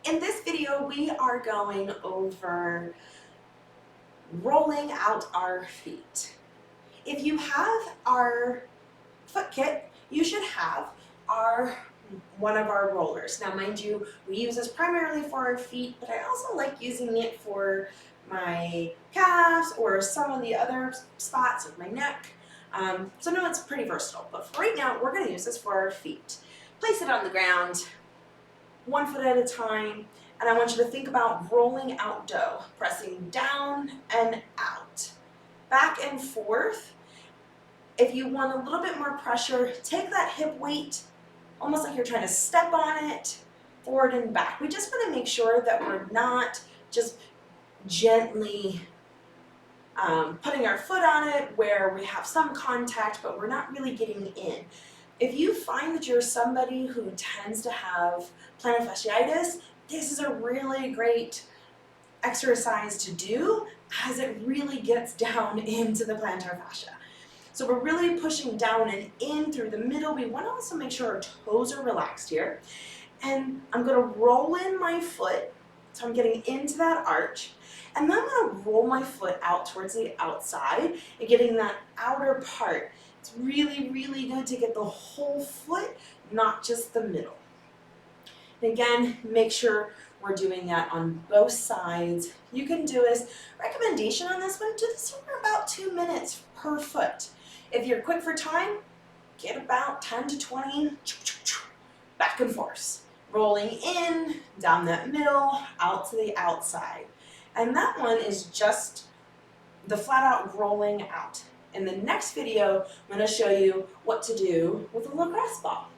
In this video, we are going over rolling out our feet. If you have our foot kit, you should have one of our rollers. Now, mind you, we use this primarily for our feet, but I also like using it for my calves or some of the other spots of my neck. So no, it's pretty versatile, but for right now, we're gonna use this for our feet. Place it on the ground, 1 foot at a time, and I want you to think about rolling out dough, pressing down and out, back and forth. If you want a little bit more pressure, take that hip weight, almost like you're trying to step on it, forward and back. We just want to make sure that we're not just gently putting our foot on it where we have some contact, but we're not really getting in. If you find that you're somebody who tends to have plantar fasciitis, this is a really great exercise to do as it really gets down into the plantar fascia. So we're really pushing down and in through the middle. We want to also make sure our toes are relaxed here. And I'm going to roll in my foot, so I'm getting into that arch. And then I'm going to roll my foot out towards the outside and getting that outer part. It's really, really good to get the whole foot, not just the middle. And again, make sure we're doing that on both sides. You can do this. Recommendation on this one, do this for about 2 minutes per foot. If you're quick for time, get about 10 to 20, back and forth. Rolling in, down that middle, out to the outside. And that one is just the flat out rolling out. In the next video, I'm going to show you what to do with a lacrosse ball.